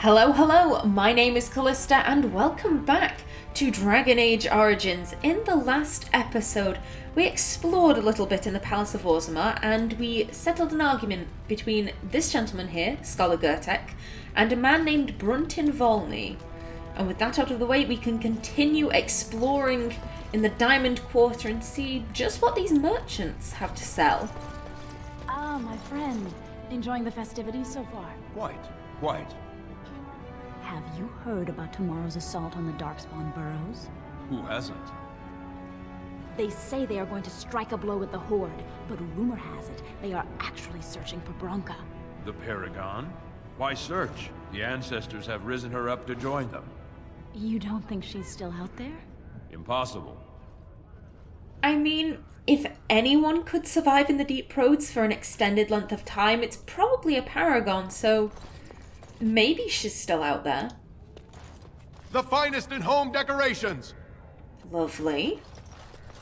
Hello, hello, my name is Callista and welcome back to Dragon Age Origins. In the last episode, we explored a little bit in the Palace of Orzammar and we settled an argument between this gentleman here, Scholar Gertek, and a man named Bruntin Volney. And with that out of the way, we can continue exploring in the Diamond Quarter and see just what these merchants have to sell. Ah, my friend. Enjoying the festivities so far? Quite. Have you heard about tomorrow's assault on the Darkspawn burrows? Who hasn't? They say they are going to strike a blow at the Horde, but rumor has it they are actually searching for Bronca. The Paragon? Why search? The ancestors have risen her up to join them. You don't think she's still out there? Impossible. I mean, if anyone could survive in the Deep Roads for an extended length of time, it's probably a Paragon, so maybe she's still out there. The finest in home decorations! Lovely.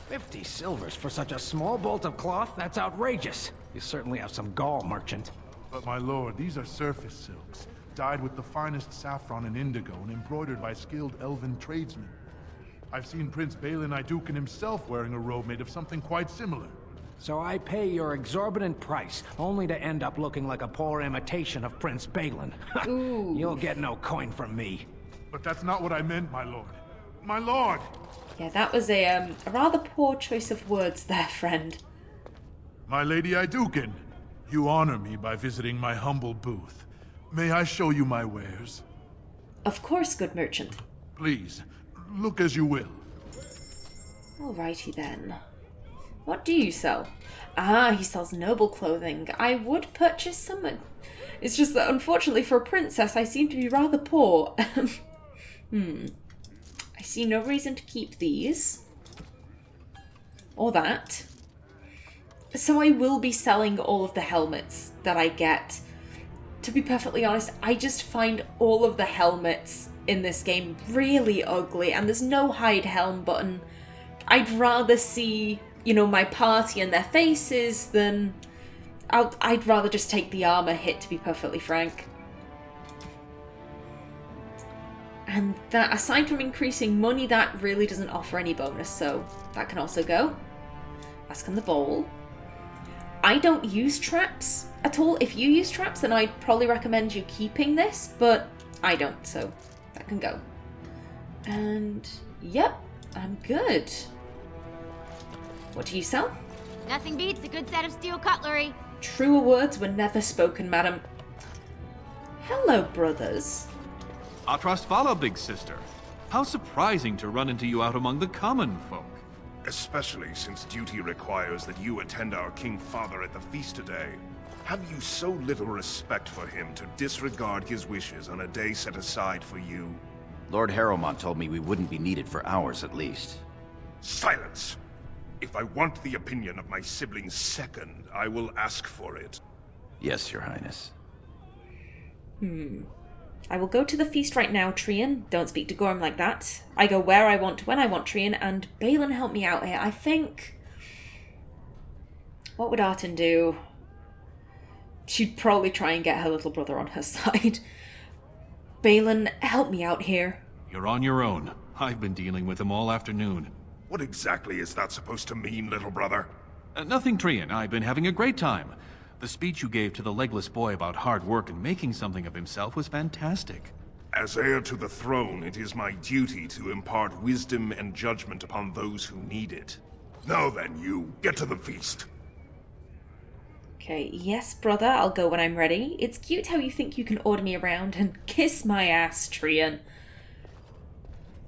50 silvers for such a small bolt of cloth? That's outrageous. You certainly have some gall, merchant. But my lord, these are surface silks, dyed with the finest saffron and indigo and embroidered by skilled elven tradesmen. I've seen Prince Balin Aeducan himself wearing a robe made of something quite similar. So I pay your exorbitant price, only to end up looking like a poor imitation of Prince Balin. Ooh. You'll get no coin from me. But that's not what I meant, my lord. My lord! Yeah, that was a rather poor choice of words there, friend. My lady Aeducan, you honor me by visiting my humble booth. May I show you my wares? Of course, good merchant. Please, look as you will. Alrighty then. What do you sell? Ah, he sells noble clothing. I would purchase some. It's just that unfortunately for a princess, I seem to be rather poor. I see no reason to keep these. Or that. So I will be selling all of the helmets that I get. To be perfectly honest, I just find all of the helmets in this game really ugly, and there's no hide helm button. I'd rather see, my party and their faces than... I'd rather just take the armor hit, to be perfectly frank. And that, aside from increasing money, that really doesn't offer any bonus, so that can also go. Ask on the bowl. I don't use traps at all. If you use traps, then I'd probably recommend you keeping this, but I don't, so that can go. And, yep, I'm good. What do you sell? Nothing beats a good set of steel cutlery. Truer words were never spoken, madam. Hello, brothers. Our trust follow, big sister. How surprising to run into you out among the common folk. Especially since duty requires that you attend our King Father at the feast today. Have you so little respect for him to disregard his wishes on a day set aside for you? Lord Harrowmont told me we wouldn't be needed for hours at least. Silence! If I want the opinion of my siblings second, I will ask for it. Yes, Your Highness. I will go to the feast right now, Trian. Don't speak to Gorm like that. I go where I want, when I want, Trian, and Balin help me out here. I think... What would Artin do? She'd probably try and get her little brother on her side. Balin, help me out here. You're on your own. I've been dealing with them all afternoon. What exactly is that supposed to mean, little brother? Nothing, Trian. I've been having a great time. The speech you gave to the legless boy about hard work and making something of himself was fantastic. As heir to the throne, it is my duty to impart wisdom and judgment upon those who need it. Now then, you, get to the feast. Okay, yes, brother, I'll go when I'm ready. It's cute how you think you can order me around and kiss my ass, Trian.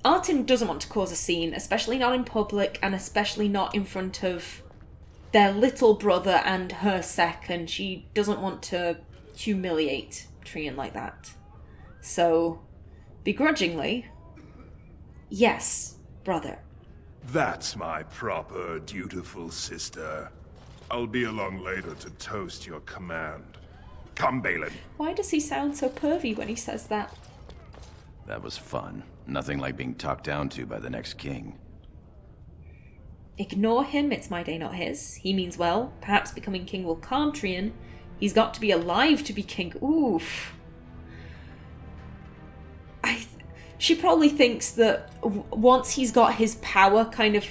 Artin doesn't want to cause a scene, especially not in public, and especially not in front of their little brother and her second. She doesn't want to humiliate Trian like that. So, begrudgingly, yes, brother. That's my proper, dutiful sister. I'll be along later to toast your command. Come, Balin. Why does he sound so pervy when he says that? That was fun. Nothing like being talked down to by the next king. Ignore him, it's my day, not his. He means well. Perhaps becoming king will calm Trian. He's got to be alive to be king. Oof. She probably thinks that once he's got his power kind of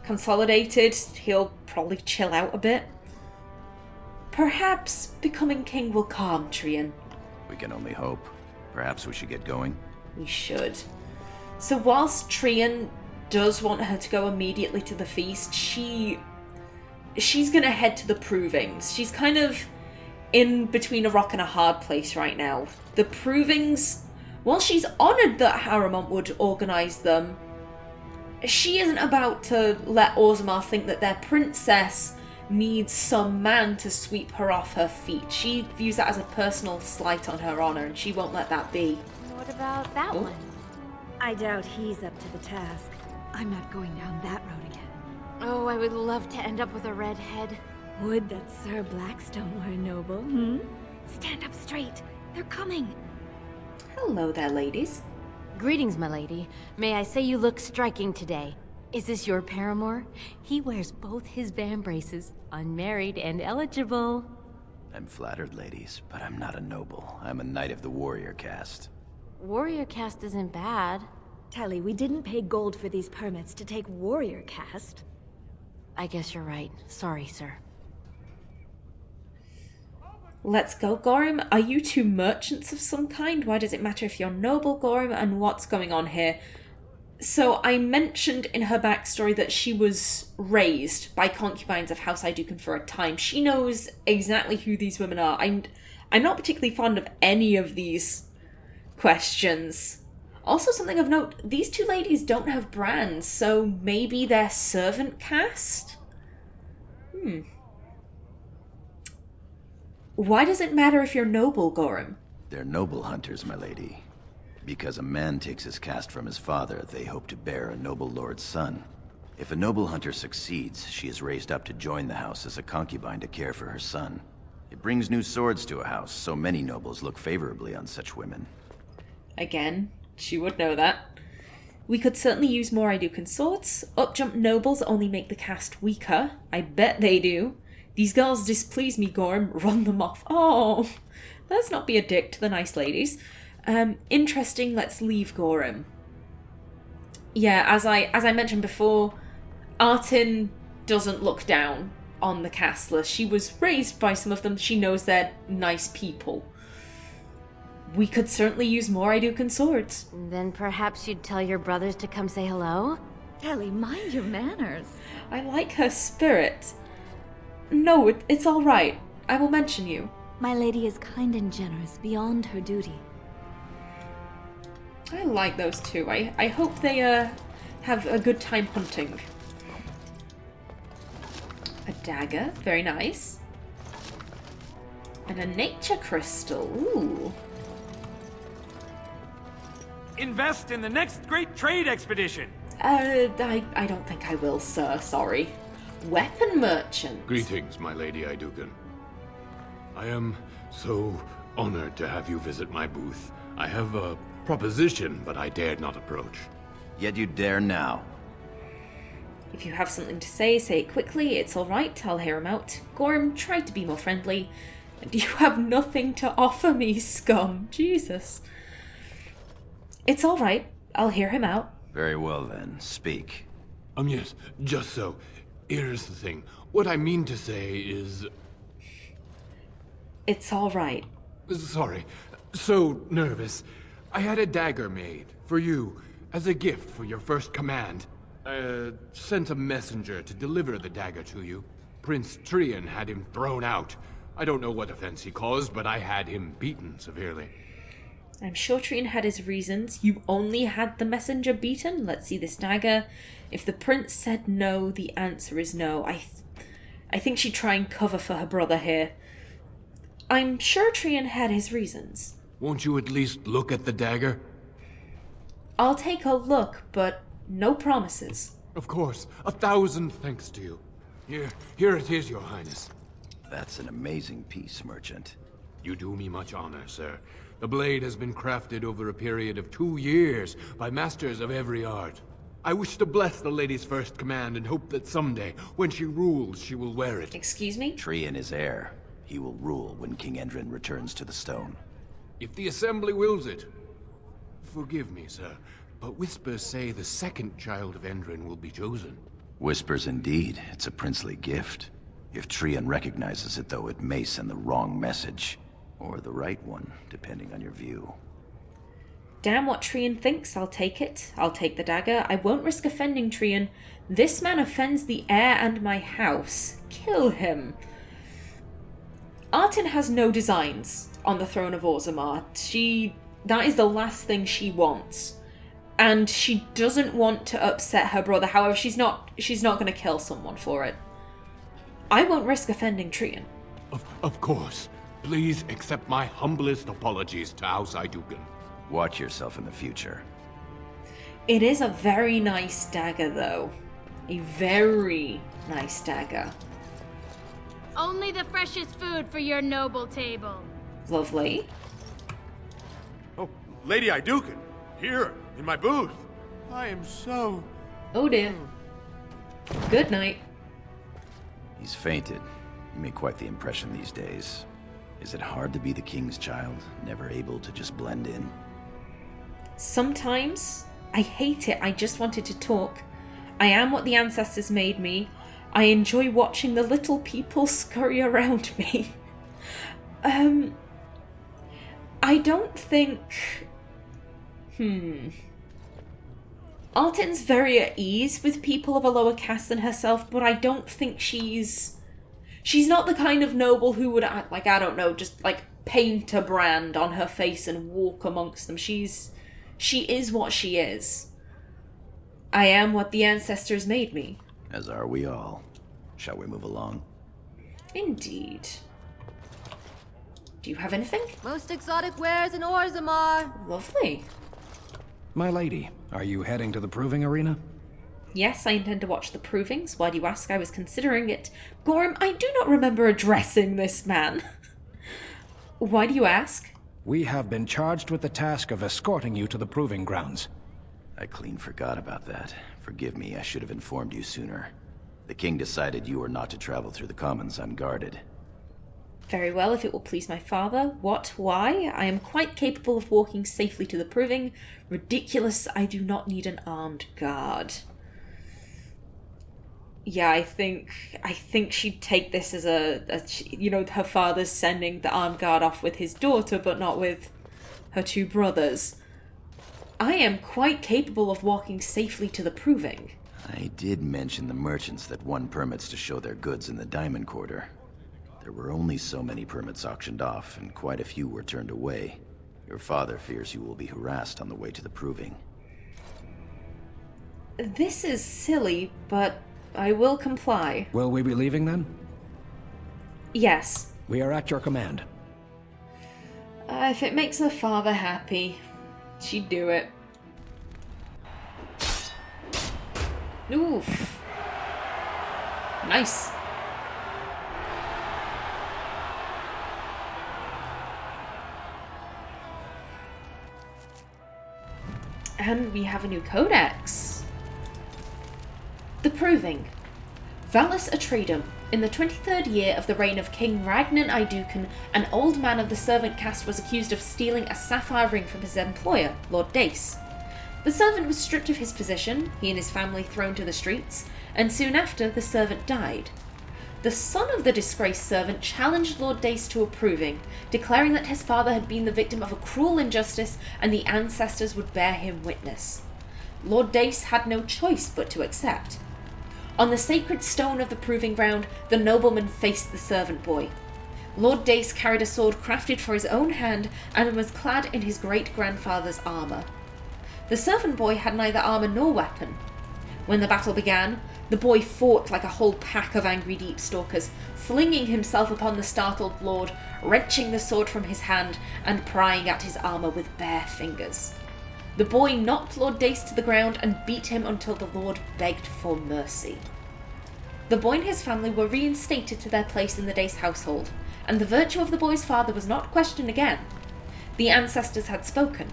consolidated, he'll probably chill out a bit. Perhaps becoming king will calm Trian. We can only hope. Perhaps we should get going. We should. So whilst Trian does want her to go immediately to the feast, she's gonna head to the provings. She's kind of in between a rock and a hard place right now. The provings, while she's honoured that Harrimont would organise them, she isn't about to let Orzammar think that their princess needs some man to sweep her off her feet. She views that as a personal slight on her honour, and she won't let that be. What about that one? I doubt he's up to the task. I'm not going down that road again. Oh, I would love to end up with a redhead. Would that Sir Blackstone were a noble, Stand up straight. They're coming. Hello there, ladies. Greetings, my lady. May I say you look striking today. Is this your paramour? He wears both his vambraces, unmarried and eligible. I'm flattered, ladies, but I'm not a noble. I'm a knight of the warrior caste. Warrior caste isn't bad. Tally, we didn't pay gold for these permits to take warrior caste. I guess you're right. Sorry, sir. Let's go, Gorham. Are you two merchants of some kind? Why does it matter if you're noble, Gorham? And what's going on here? So I mentioned in her backstory that she was raised by concubines of House Aeducan for a time. She knows exactly who these women are. I'm not particularly fond of any of these questions. Also, something of note, these two ladies don't have brands, so maybe they're servant caste? Why does it matter if you're noble, Gorham? They're noble hunters, my lady. Because a man takes his caste from his father, they hope to bear a noble lord's son. If a noble hunter succeeds, she is raised up to join the house as a concubine to care for her son. It brings new swords to a house, so many nobles look favorably on such women. Again, she would know that. We could certainly use more Aeducan swords. Up-jump nobles only make the caste weaker. I bet they do. These girls displease me, Gorham. Run them off. Oh, let's not be a dick to the nice ladies. Interesting, let's leave Gorham. Yeah, as I mentioned before, Artin doesn't look down on the casteless. She was raised by some of them. She knows they're nice people. We could certainly use more Aeducan swords. Then perhaps you'd tell your brothers to come say hello? Tally, mind your manners. I like her spirit. No, it's all right. I will mention you. My lady is kind and generous beyond her duty. I like those two. I hope they have a good time hunting. A dagger, very nice. And a nature crystal, ooh. Invest in the next great trade expedition. I don't think I will, sir, sorry. Weapon merchant. Greetings, my lady Aeducan. I am so honored to have you visit my booth. I have a proposition, but I dared not approach. Yet you dare now. If you have something to say it quickly. It's alright, I'll hear him out. Gorham, try to be more friendly. And you have nothing to offer me, scum. Jesus. It's alright, I'll hear him out. Very well then, speak. Yes, just so. Here's the thing. What I mean to say is... It's alright. Sorry. So nervous. I had a dagger made, for you, as a gift for your first command. I sent a messenger to deliver the dagger to you. Prince Trian had him thrown out. I don't know what offense he caused, but I had him beaten severely. I'm sure Trian had his reasons. You only had the messenger beaten? Let's see this dagger. If the prince said no, the answer is no. I think she'd try and cover for her brother here. I'm sure Trian had his reasons. Won't you at least look at the dagger? I'll take a look, but no promises. Of course. 1,000 thanks to you. Here it is, your highness. That's an amazing piece, merchant. You do me much honor, sir. The blade has been crafted over a period of 2 years by masters of every art. I wish to bless the lady's first command and hope that someday, when she rules, she will wear it. Excuse me? Trian is heir. He will rule when King Endrin returns to the stone. If the assembly wills it. Forgive me, sir, but whispers say the second child of Endrin will be chosen. Whispers indeed. It's a princely gift. If Trian recognizes it, though, it may send the wrong message. Or the right one, depending on your view. Damn what Trian thinks, I'll take it. I'll take the dagger. I won't risk offending Trian. This man offends the heir and my house. Kill him. Artin has no designs on the throne of Orzammar. That is the last thing she wants. And she doesn't want to upset her brother. However, she's not going to kill someone for it. I won't risk offending Trian. Of course. Please accept my humblest apologies to House Aeducan. Watch yourself in the future. It is a very nice dagger, though. A very nice dagger. Only the freshest food for your noble table. Lovely. Oh, Lady Aeducan, here, in my booth. I am so... Oh dear. Good night. He's fainted. You make quite the impression these days. Is it hard to be the king's child, never able to just blend in? Sometimes. I hate it. I just wanted to talk. I am what the ancestors made me. I enjoy watching the little people scurry around me. I don't think... Artin's very at ease with people of a lower caste than herself, but I don't think she's not the kind of noble who would, like, I don't know, just, like, paint a brand on her face and walk amongst them. She is what she is. I am what the ancestors made me. As are we all. Shall we move along? Indeed. Do you have anything? Most exotic wares in Orzammar. Lovely. My lady, are you heading to the proving arena? Yes, I intend to watch the provings. Why do you ask? I was considering it. Gorham, I do not remember addressing this man. Why do you ask? We have been charged with the task of escorting you to the proving grounds. I clean forgot about that. Forgive me, I should have informed you sooner. The king decided you were not to travel through the commons unguarded. Very well, if it will please my father. What? Why? I am quite capable of walking safely to the proving. Ridiculous, I do not need an armed guard. Yeah, I think she'd take this as her father's sending the armed guard off with his daughter, but not with her two brothers. I am quite capable of walking safely to the proving. I did mention the merchants that won permits to show their goods in the Diamond Quarter. There were only so many permits auctioned off, and quite a few were turned away. Your father fears you will be harassed on the way to the proving. This is silly, but I will comply. Will we be leaving then? Yes. We are at your command. If it makes the father happy, she'd do it. Oof. Nice. And we have a new codex. The Proving. Valus Atreidum. In the 23rd year of the reign of King Ragnar Aeducan, an old man of the servant caste was accused of stealing a sapphire ring from his employer, Lord Dace. The servant was stripped of his position, he and his family thrown to the streets, and soon after the servant died. The son of the disgraced servant challenged Lord Dace to a proving, declaring that his father had been the victim of a cruel injustice and the ancestors would bear him witness. Lord Dace had no choice but to accept. On the sacred stone of the proving ground, the nobleman faced the servant boy. Lord Dace carried a sword crafted for his own hand and was clad in his great-grandfather's armour. The servant boy had neither armour nor weapon. When the battle began, the boy fought like a whole pack of angry deep stalkers, flinging himself upon the startled lord, wrenching the sword from his hand and prying at his armour with bare fingers. The boy knocked Lord Dace to the ground and beat him until the lord begged for mercy. The boy and his family were reinstated to their place in the Dace household, and the virtue of the boy's father was not questioned again. The ancestors had spoken,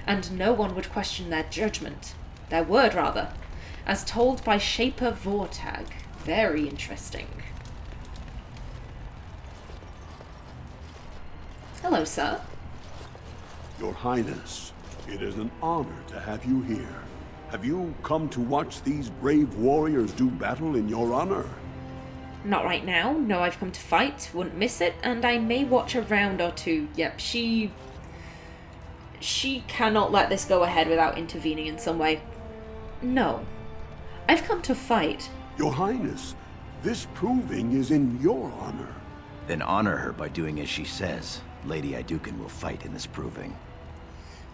and no one would question their judgment. Their word, rather. As told by Shaper Vortag. Very interesting. Hello, sir. Your Highness, It is an honor to have you here. Have you come to watch these brave warriors do battle in your honor? Not right now. No, I've come to fight. Wouldn't miss it. And I may watch a round or two. Yep, she cannot let this go ahead without intervening in some way. No. I've come to fight. Your Highness, this proving is in your honor. Then honor her by doing as she says. Lady Aeducan will fight in this proving.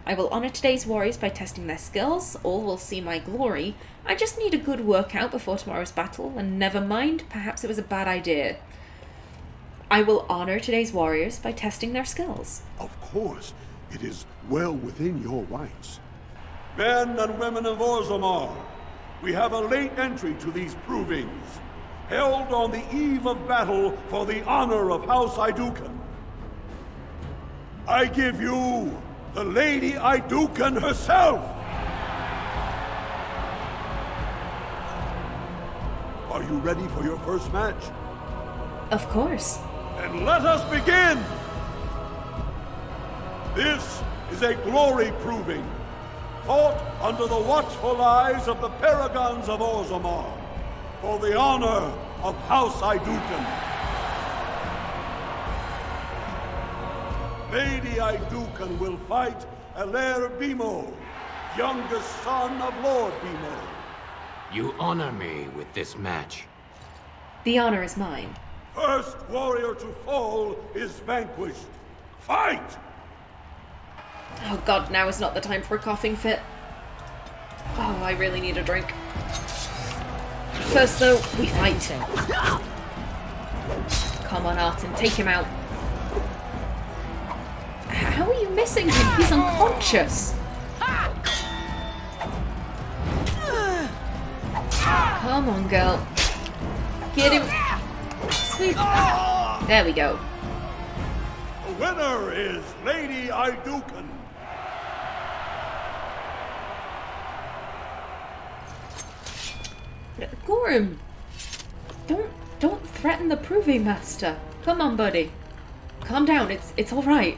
I will honor today's warriors by testing their skills. All will see my glory. I just need a good workout before tomorrow's battle, and never mind, perhaps it was a bad idea. I will honor today's warriors by testing their skills. Of course, it is well within your rights. Men and women of Orzammar, we have a late entry to these provings, held on the eve of battle for the honor of House Aeducan. I give you the Lady Aeducan herself! Are you ready for your first match? Of course. And let us begin! This is a glory proving, fought under the watchful eyes of the paragons of Orzammar, for the honor of House Aeducan. Lady Aeducan will fight Alair Bimo, youngest son of Lord Bimo. You honor me with this match. The honor is mine. First warrior to fall is vanquished. Fight! Oh god, now is not the time for a coughing fit. Oh, I really need a drink. First though, we fight. Come on, Artin, take him out. How are you missing him? He's unconscious. Come on, girl. Get him. Sweet. There we go. The winner is Lady Aeducan. Gorham, don't threaten the proving master. Come on, buddy. Calm down. It's all right.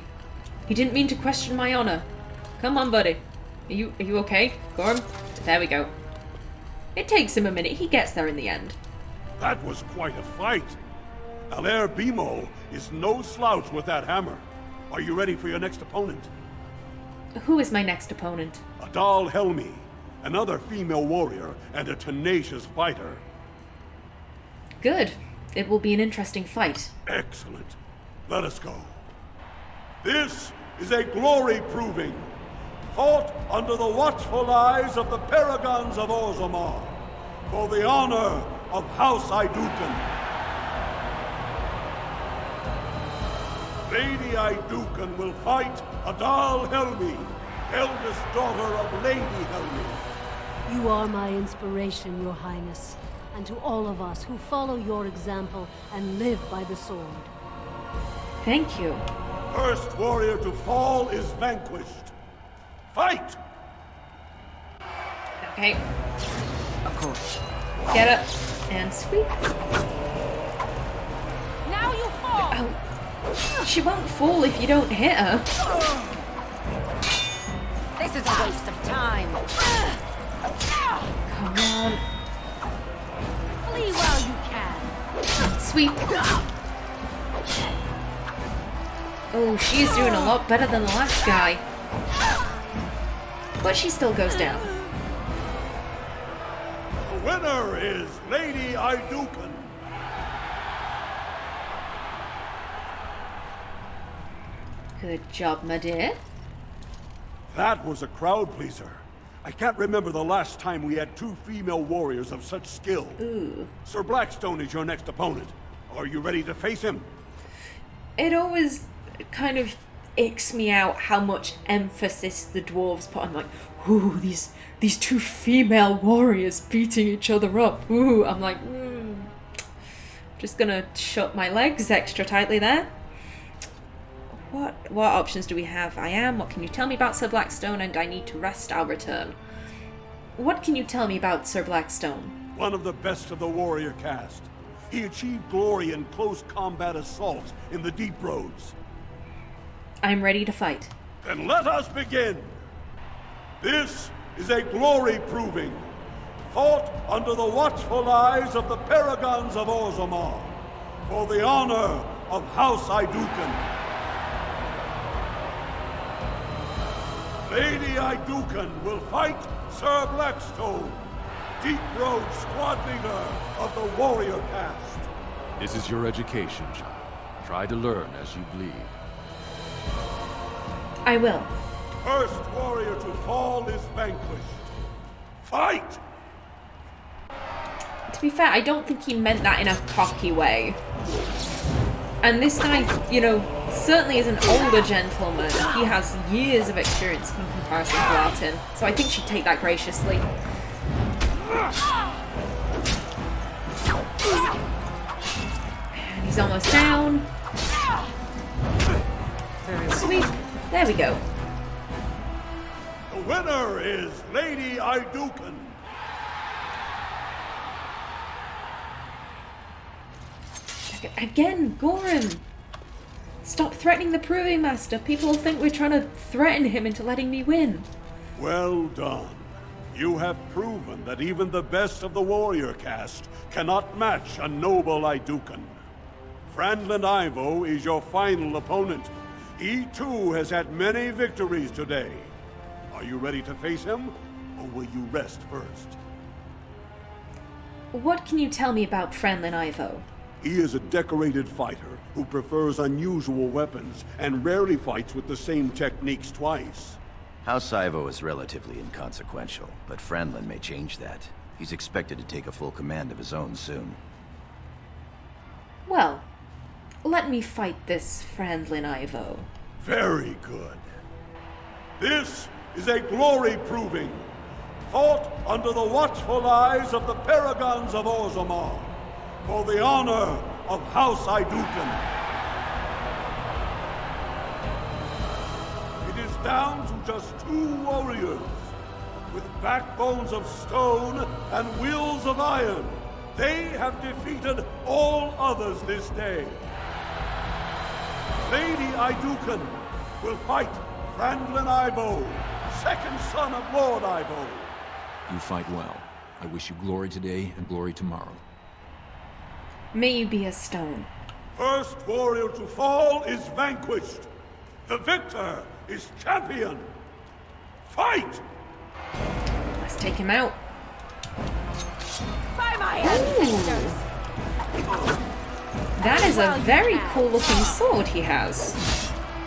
He didn't mean to question my honor. Come on, buddy. Are you okay, Gorham? There we go. It takes him a minute. He gets there in the end. That was quite a fight. Alair Bimo is no slouch with that hammer. Are you ready for your next opponent? Who is my next opponent? Adal Helmi, another female warrior and a tenacious fighter. Good. It will be an interesting fight. Excellent. Let us go. This is a glory proving, fought under the watchful eyes of the paragons of Orzammar, for the honor of House Aeducan. Lady Aeducan will fight Adal Helmi, eldest daughter of Lady Helmi. You are my inspiration, Your Highness, and to all of us who follow your example and live by the sword. Thank you. First warrior to fall is vanquished. Fight! Okay. Of course. Get up and sweep. Now you fall! Oh. She won't fall if you don't hit her. This is a waste of time. Come on. Flee while you can. Sweep. Oh, she's doing a lot better than the last guy. But she still goes down. The winner is Lady Aeducan. Good job, my dear. That was a crowd pleaser. I can't remember the last time we had two female warriors of such skill. Ooh. Sir Blackstone is your next opponent. Are you ready to face him? It always kind of icks me out how much emphasis the dwarves put on, like, ooh, these two female warriors beating each other up. Ooh, I'm like, just gonna shut my legs extra tightly there. What options do we have? What can you tell me about Sir Blackstone? And I need to rest, I'll return. What can you tell me about Sir Blackstone? One of the best of the warrior caste. He achieved glory in close combat assault in the deep roads. I'm ready to fight. Then let us begin! This is a glory proving, fought under the watchful eyes of the paragons of Orzammar, for the honor of House Aeducan. Lady Aeducan will fight Sir Blackstone, Deep Road squad leader of the warrior caste. This is your education, child. Try to learn as you bleed. I will. First warrior to fall is vanquished. Fight! To be fair, I don't think he meant that in a cocky way. And this guy, you know, certainly is an older gentleman. He has years of experience in comparison to Artin, so I think she'd take that graciously. And he's almost down. Sweet. There we go. The winner is Lady Aeducan. Again, Gorham! Stop threatening the Proving Master. People will think we're trying to threaten him into letting me win. Well done. You have proven that even the best of the warrior caste cannot match a noble Aeducan. Franlin Ivo is your final opponent. He too has had many victories today. Are you ready to face him, or will you rest first? What can you tell me about Franlin Ivo? He is a decorated fighter who prefers unusual weapons and rarely fights with the same techniques twice. House Ivo is relatively inconsequential, but Franlin may change that. He's expected to take a full command of his own soon. Well, let me fight this Franlin Ivo. Very good. This is a glory proving, fought under the watchful eyes of the paragons of Orzammar, for the honor of House Aeducan. It is down to just 2 warriors, with backbones of stone and wheels of iron. They have defeated all others this day. Lady Aeducan will fight Franlin Ivo, second son of Lord Ivo. You fight well. I wish you glory today and glory tomorrow. May you be a stone. First warrior to fall is vanquished. The victor is champion. Fight! Let's take him out. By my ancestors! That is a very cool looking sword he has.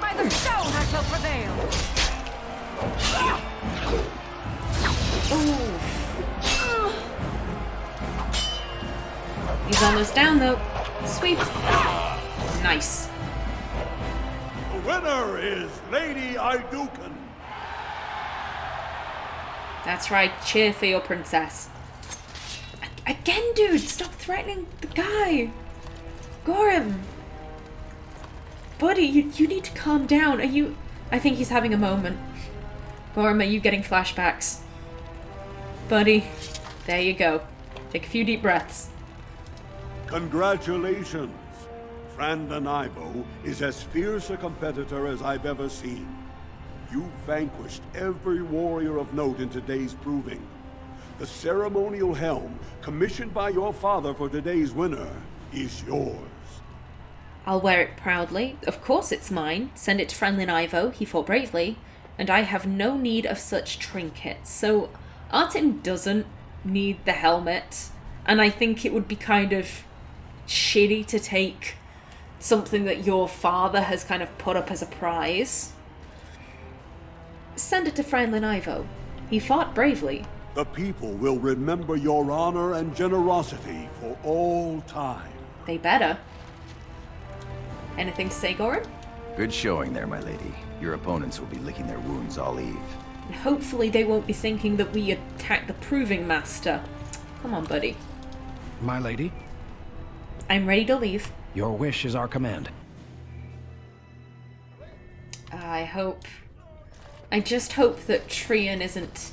By the stone I shall prevail! Ooh. He's almost down though. Sweep. Nice. The winner is Lady Aeducan. That's right, cheer for your princess. Again, dude, stop threatening the guy. Gorham. Buddy, you need to calm down. Are you... I think he's having a moment. Gorham, are you getting flashbacks? Buddy, there you go. Take a few deep breaths. Congratulations. Franlin Ivo is as fierce a competitor as I've ever seen. You vanquished every warrior of note in today's proving. The ceremonial helm, commissioned by your father for today's winner, is yours. I'll wear it proudly. Of course it's mine. Send it to Franlin Ivo. He fought bravely. And I have no need of such trinkets. So Artin doesn't need the helmet. And I think it would be kind of shitty to take something that your father has kind of put up as a prize. Send it to Franlin Ivo. He fought bravely. The people will remember your honor and generosity for all time. They better. Anything to say, Gorham? Good showing there, my lady. Your opponents will be licking their wounds all eve. And hopefully they won't be thinking that we attacked the Proving Master. Come on, buddy. My lady? I'm ready to leave. Your wish is our command. I just hope that Trian isn't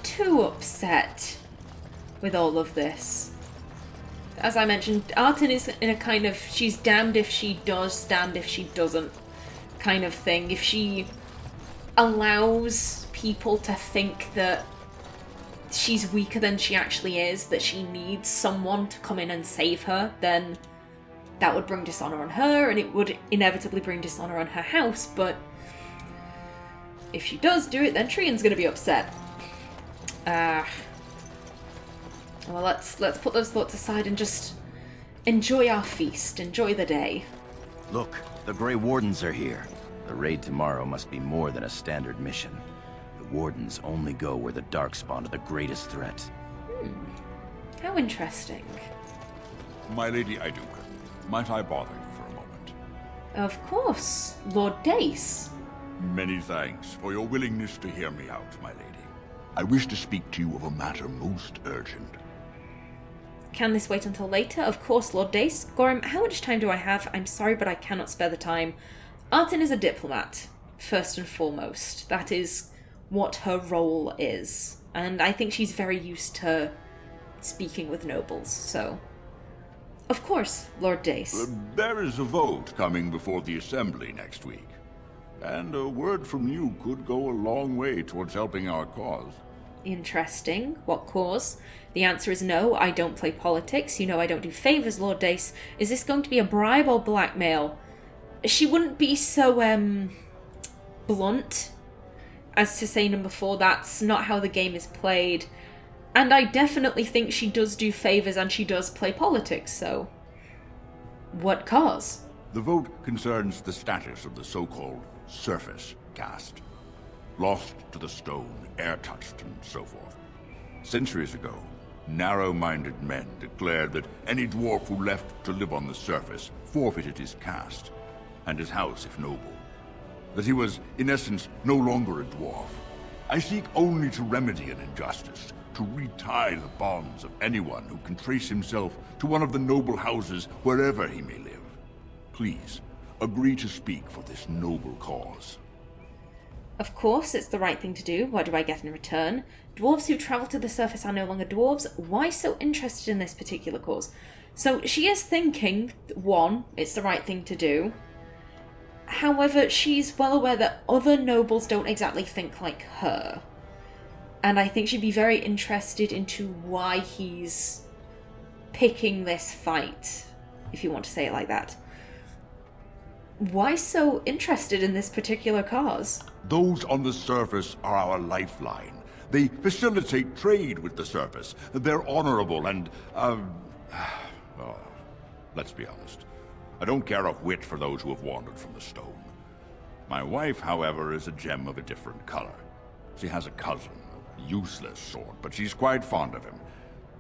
too upset with all of this. As I mentioned, Artin is in a kind of she's damned if she does, damned if she doesn't kind of thing. If she allows people to think that she's weaker than she actually is, that she needs someone to come in and save her, then that would bring dishonor on her, and it would inevitably bring dishonor on her house. But if she does do it, then Trian's going to be upset. Well, let's put those thoughts aside and just enjoy our feast, enjoy the day. Look, the Grey Wardens are here. The raid tomorrow must be more than a standard mission. The Wardens only go where the Darkspawn are the greatest threat. How interesting. My Lady Aeducan, might I bother you for a moment? Of course, Lord Dace. Many thanks for your willingness to hear me out, my lady. I wish to speak to you of a matter most urgent. Can this wait until later? Of course, Lord Dace. Gorham, how much time do I have? I'm sorry, but I cannot spare the time. Artin is a diplomat, first and foremost. That is what her role is. And I think she's very used to speaking with nobles, so... Of course, Lord Dace. There is a vote coming before the Assembly next week. And a word from you could go a long way towards helping our cause. Interesting. What cause? The answer is no, I don't play politics. You know I don't do favours, Lord Dace. Is this going to be a bribe or blackmail? She wouldn't be so, blunt as to say number 4. That's not how the game is played. And I definitely think she does do favours and she does play politics, so... What cause? The vote concerns the status of the so-called surface caste. Lost to the stone, air-touched, and so forth. Centuries ago, narrow-minded men declared that any dwarf who left to live on the surface forfeited his caste, and his house if noble. That he was, in essence, no longer a dwarf. I seek only to remedy an injustice, to retie the bonds of anyone who can trace himself to one of the noble houses wherever he may live. Please, agree to speak for this noble cause. Of course, it's the right thing to do. What do I get in return? Dwarves who travel to the surface are no longer dwarves. Why so interested in this particular cause? So she is thinking, 1, it's the right thing to do. However, she's well aware that other nobles don't exactly think like her. And I think she'd be very interested into why he's picking this fight, if you want to say it like that. Why so interested in this particular cause? Those on the surface are our lifeline. They facilitate trade with the surface. They're honorable and, well, let's be honest. I don't care a whit for those who have wandered from the stone. My wife, however, is a gem of a different color. She has a cousin, a useless sort, but she's quite fond of him.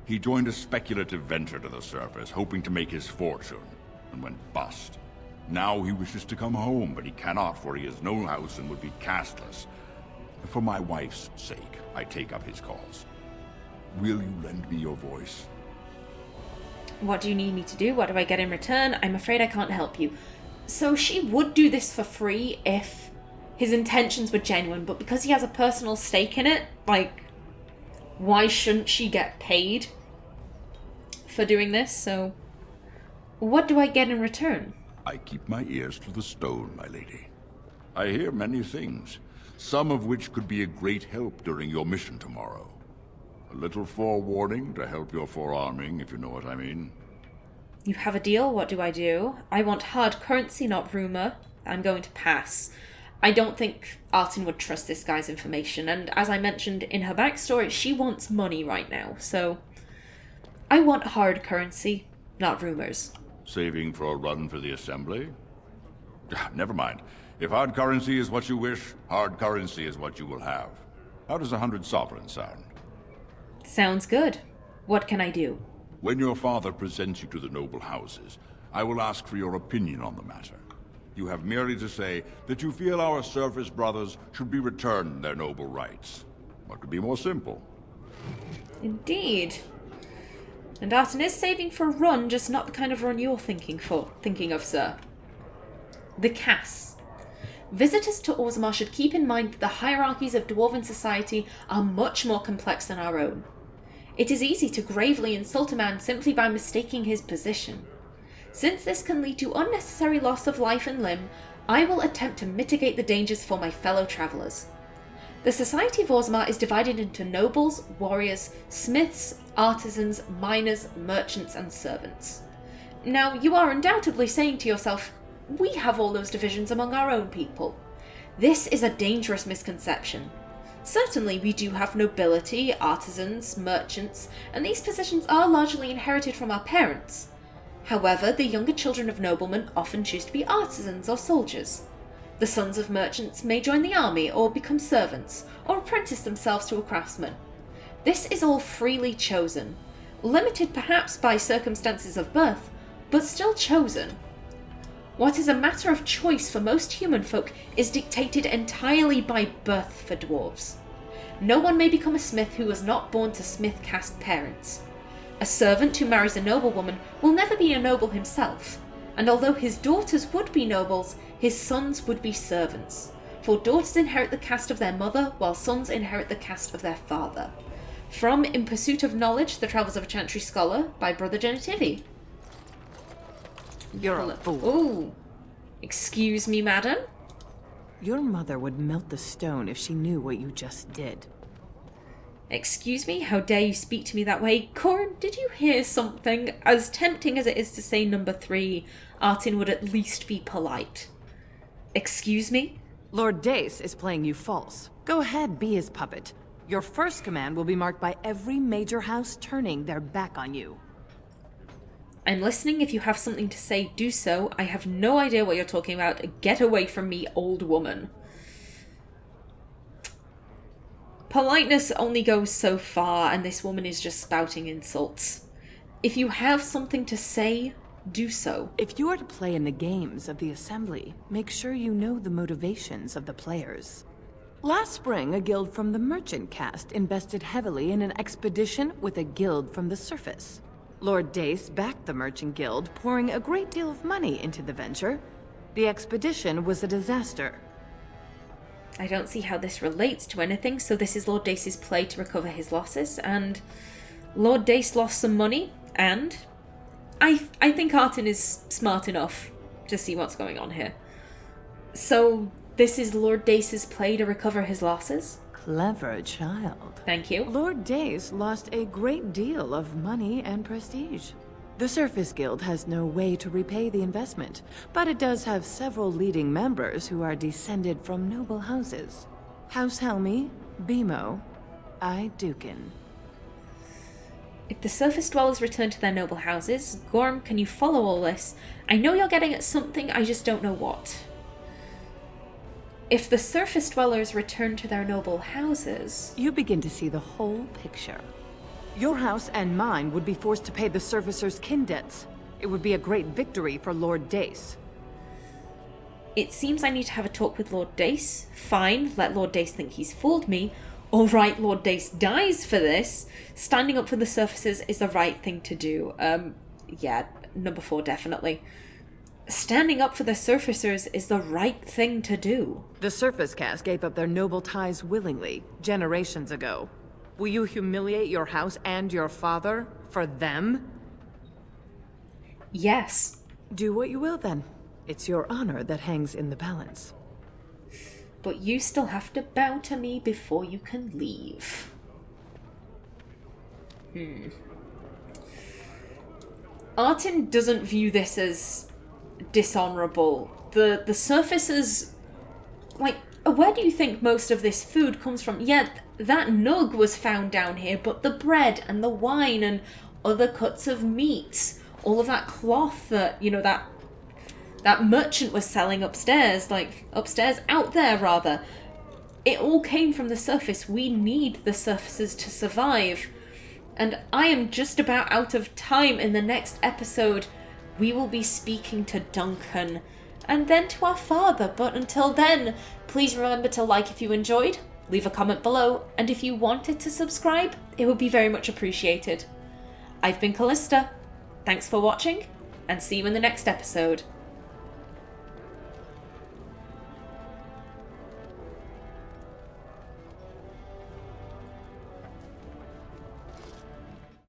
He joined a speculative venture to the surface, hoping to make his fortune, and went bust. Now he wishes to come home, but he cannot, for he has no house and would be casteless. For my wife's sake, I take up his cause. Will you lend me your voice? What do you need me to do? What do I get in return? I'm afraid I can't help you. So she would do this for free if his intentions were genuine, but because he has a personal stake in it, like, why shouldn't she get paid for doing this? So, what do I get in return? I keep my ears to the stone, my lady. I hear many things, some of which could be a great help during your mission tomorrow. A little forewarning to help your forearming, if you know what I mean. You have a deal? What do I do? I want hard currency, not rumor. I'm going to pass. I don't think Artin would trust this guy's information, and as I mentioned in her backstory, she wants money right now, so... I want hard currency, not rumors. Saving for a run for the Assembly? Never mind. If hard currency is what you wish, hard currency is what you will have. How does 100 sovereigns sound? Sounds good. What can I do? When your father presents you to the noble houses, I will ask for your opinion on the matter. You have merely to say that you feel our surface brothers should be returned their noble rights. What could be more simple? Indeed. And Artin is saving for a run, just not the kind of run you're thinking of, sir. The Cass. Visitors to Orzammar should keep in mind that the hierarchies of Dwarven society are much more complex than our own. It is easy to gravely insult a man simply by mistaking his position. Since this can lead to unnecessary loss of life and limb, I will attempt to mitigate the dangers for my fellow travellers. The society of Orzammar is divided into nobles, warriors, smiths, artisans, miners, merchants, and servants. Now, you are undoubtedly saying to yourself, we have all those divisions among our own people. This is a dangerous misconception. Certainly, we do have nobility, artisans, merchants, and these positions are largely inherited from our parents. However, the younger children of noblemen often choose to be artisans or soldiers. The sons of merchants may join the army or become servants, or apprentice themselves to a craftsman. This is all freely chosen, limited perhaps by circumstances of birth, but still chosen. What is a matter of choice for most human folk is dictated entirely by birth for dwarves. No one may become a smith who was not born to smith caste parents. A servant who marries a noblewoman will never be a noble himself, and although his daughters would be nobles, his sons would be servants. For daughters inherit the caste of their mother, while sons inherit the caste of their father. From In Pursuit of Knowledge, The Travels of a Chantry Scholar, by Brother Genitivi. You're a fool. Ooh. Excuse me, madam? Your mother would melt the stone if she knew what you just did. Excuse me? How dare you speak to me that way? Qwinn, did you hear something? As tempting as it is to say number 3, Artin would at least be polite. Excuse me? Lord Dace is playing you false. Go ahead, be his puppet. Your first command will be marked by every major house turning their back on you. I'm listening. If you have something to say, do so. I have no idea what you're talking about. Get away from me, old woman. Politeness only goes so far, and this woman is just spouting insults. If you have something to say, do so. If you are to play in the games of the Assembly, make sure you know the motivations of the players. Last spring, a guild from the Merchant caste invested heavily in an expedition with a guild from the surface. Lord Dace backed the Merchant Guild, pouring a great deal of money into the venture. The expedition was a disaster. I don't see how this relates to anything, so this is Lord Dace's play to recover his losses, and Lord Dace lost some money, and I think Artin is smart enough to see what's going on here. So this is Lord Dace's play to recover his losses? Clever child. Thank you. Lord Dace lost a great deal of money and prestige. The Surface Guild has no way to repay the investment, but it does have several leading members who are descended from noble houses. House Helmi, Bimo, Aeducan. If the surface dwellers return to their noble houses, Gorm, can you follow all this? I know you're getting at something, I just don't know what. If the surface dwellers return to their noble houses... You begin to see the whole picture. Your house and mine would be forced to pay the surfacers' kin debts. It would be a great victory for Lord Dace. It seems I need to have a talk with Lord Dace. Fine, let Lord Dace think he's fooled me. Alright, Lord Dace dies for this. Standing up for the surfacers is the right thing to do. Yeah, number 4 definitely. Standing up for the surfacers is the right thing to do. The Surface Caste gave up their noble ties willingly, generations ago. Will you humiliate your house and your father for them? Yes. Do what you will then. It's your honor that hangs in the balance. But you still have to bow to me before you can leave. Artin doesn't view this as dishonorable. The surfacers, like, where do you think most of this food comes from? Yeah, that nug was found down here, but the bread and the wine and other cuts of meat, all of that cloth that, you know, that merchant was selling upstairs, out there rather, it all came from the surface. We need the surfaces to survive. And I am just about out of time. In the next episode, we will be speaking to Duncan and then to our father. But until then, please remember to like if you enjoyed, leave a comment below, and if you wanted to subscribe, it would be very much appreciated. I've been Callista. Thanks for watching, and see you in the next episode.